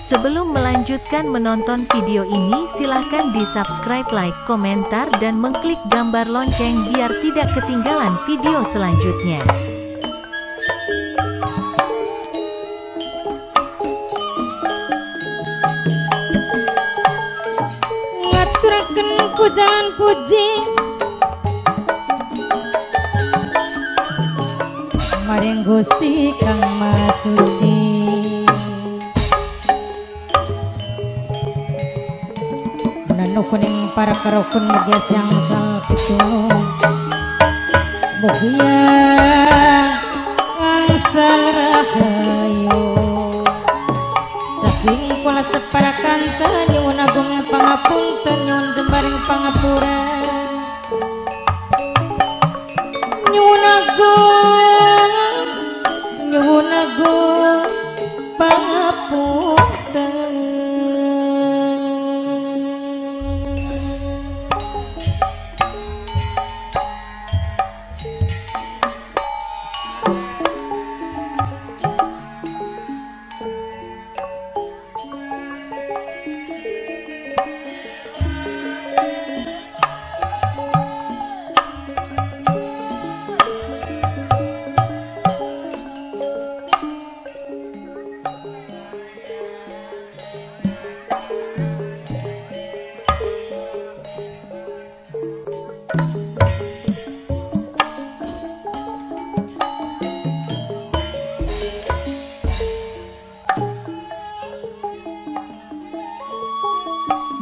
Sebelum melanjutkan menonton video ini, silahkan di-subscribe, like, komentar, dan mengklik gambar lonceng biar tidak ketinggalan video selanjutnya. Ngaturaken pujian puji maring Gusti Kang Maha Suci. Kuning para karokun mugia siang sal pitulung mugia angsal rahayu saking kula separakan nyuwun agung pangapunten nyuwun jembaring pangapura nyuwun agung pangapunten.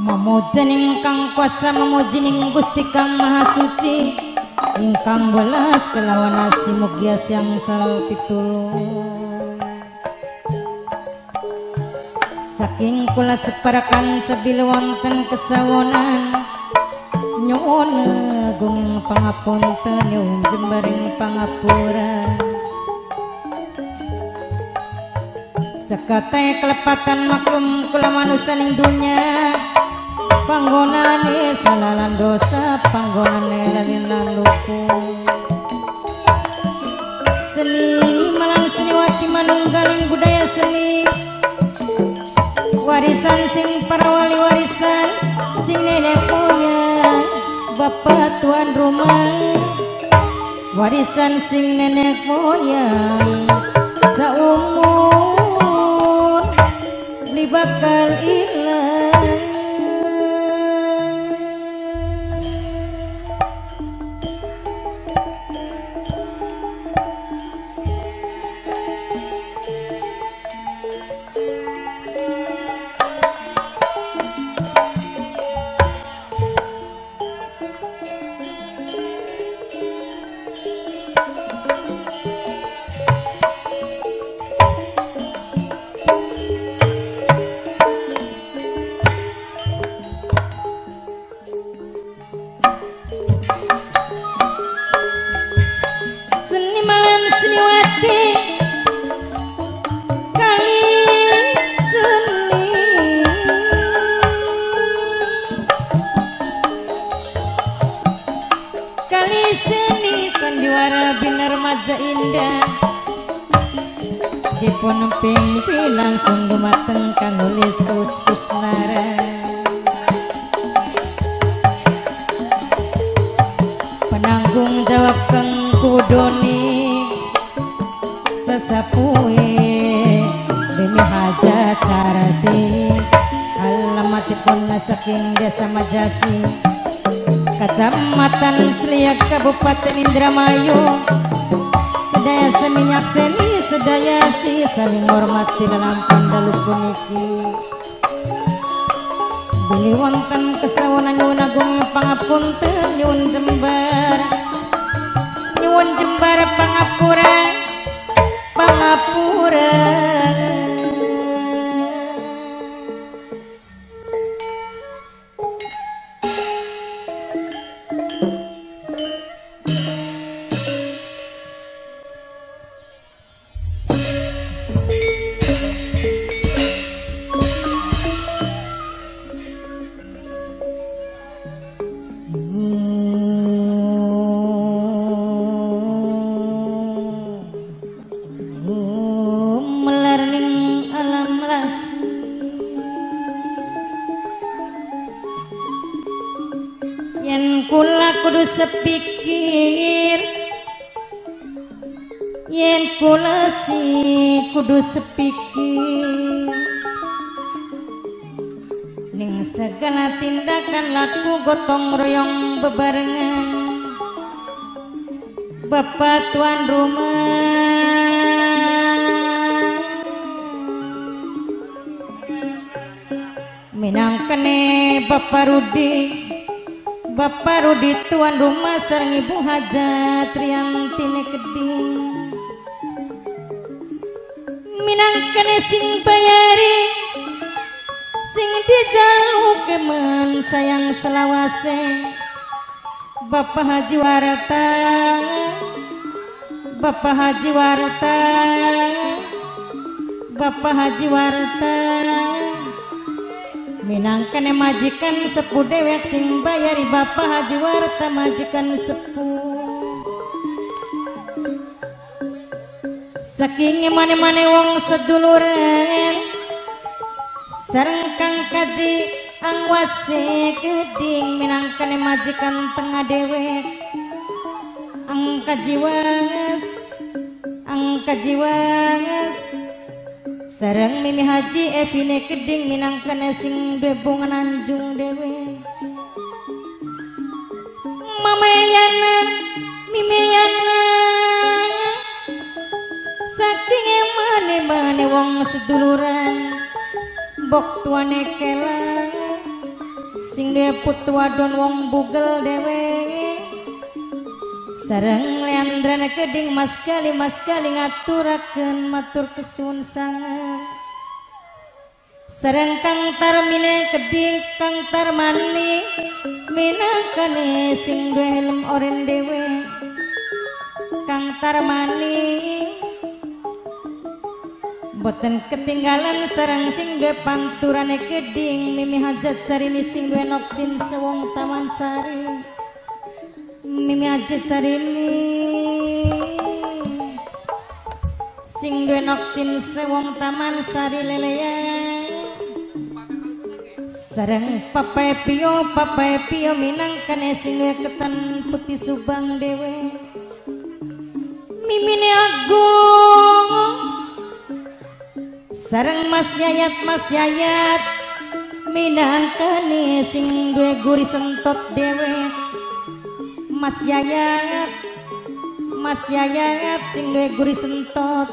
Memuji ingkang kuasa memuji ning Gusti Kang Maha Suci ingkang welas kelawan asi mugia siang sal pitulung saking kula separakan cebil wonten kesawonan nyuwun agung pangapunten nyuwun jembaring pangapura sekate kelepatan maklum kula manusia ning dunya panggonane salalan dosa panggonane lalinan lupu seni malang seniwati manunggaling budaya seni warisan sing para wali warisan sing nenek moyang bapak tuan rumah warisan sing nenek moyang saumur beli bakal ilang. Dipun pimpinan langsung gumateng kang nulis Kusnara penanggung jawab kang kudoni sesapuhe demi hajat carati alamatipun saking desa Majasi Kecamatan Seliak Kabupaten Indramayu sedaya seminyak seni sedaya si saling hormati dalam pandalu puniki beli wonten kesawonan nyuwun agung pangapunten nyuwun jembar pangapura yen kula kudu sepikir, yen kula kudu sepikir ning segala tindakan laku gotong royong bebarengan. Bapak tuan rumah minangkene Bapak Rudi tuan rumah sareng Ibu Hajat Riantine Keding minangkene sing bayari sing dijalukeun sayang selawase. Bapak Haji Warta, Bapak Haji Warta, Bapak Haji Warta minangkene majikan sepuh dewek sing bayari. Bapak Haji Warta majikan sepuh saking mane-mane wong seduluran sareng Kang Kaji Angwase Keding minangkane majikan tengah dewek. Angka jiwas sareng Mimi Haji Evine Keding minangkane sing bebungan anjung dewek. Mamayana Mimiyana saking mane-mane wong seduluran bok tuane kela sing dia putu wadon wong bugel dewe sareng Leandrana Keding mas kali ngaturakeun matur kesuwun sangat sareng Kang Tarmine Keding Kang Tarmani minangkane sing duwe helm oren dewe. Kang Tarmani boten ketinggalan sareng sing duwe panturane Keding Mimi Hajat Sarini sing duwe nokcin sewong Taman Sari. Mimi Hajat Sarini sing duwe nokcin sewong Taman Sari leleya sareng Papa Pio minangkane sing duwe ketan putih Subang dewe. Mimine Agung sareng Mas Yayat minangkane sing duwe guri sentot dewe. Mas Yayat sing duwe guri sentot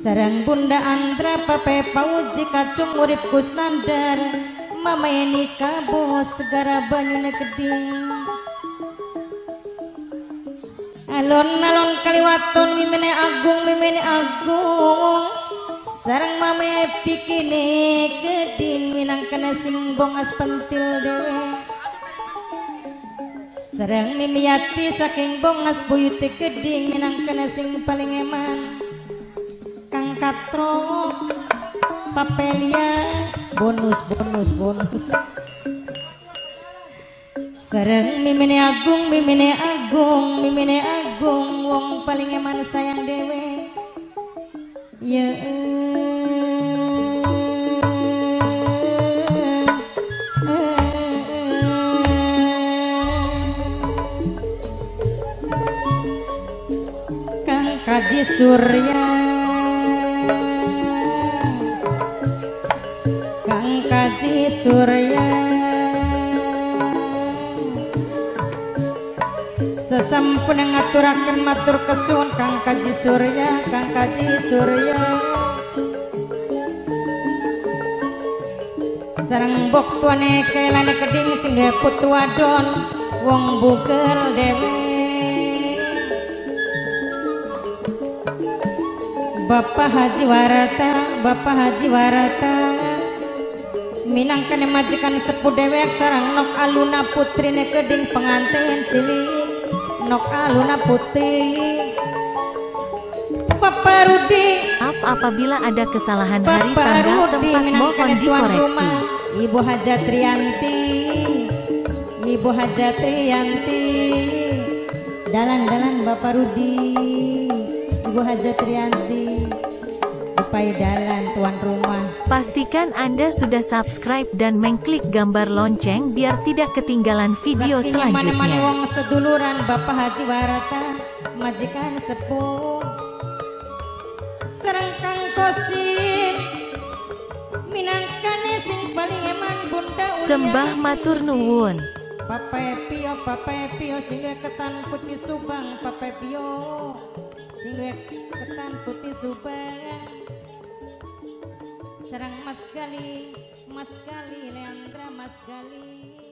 sareng Bunda Andra Pape Pauji Kacung urip Kusnandar Mama Eni Kabo segara banyune Keding. Alon-alon kaliwaton Mimine Agung sareng Mame Pikine Keding minangkane sing bongas pentil dewe. Sareng Mimiati saking bongas buyute Keding minangkane sing paling eman. Kang Katro Papelia bonus sareng Mimine Agung wong paling eman sayang dewe. Ya Kang Kaji Surya sesampun ngaturaken matur kesuwun Kang Kaji Surya sareng bok tuane kelane Keding sing duwe putu wadon wong bugel dewe. Bapak Haji Warata minangkane majikan sepuh dewek sareng Nok Aluna putrine Keding pengantin cilik Nok Aluna putri. Bapak Rudi maaf apabila ada kesalahan hari tanggal tempat mohon dikoreksi. Ibu Hajat Rianti dalan Bapak Rudi Ibu Hajat Rianti Bapak dalan tuan rumah. Pastikan Anda sudah subscribe dan mengklik gambar lonceng biar tidak ketinggalan video Saking mana-mana selanjutnya. wong seduluran Bapak Haji Warata majikan sepuh sareng Kang Kosim minangkane sing paling eman Bunda Uyan. Sembah matur nuwun. Pape Pio sing ketan putih Subang. Pape Pio sing ketan putih Subang. Sareng Mas Gali Leandra Mas Gali.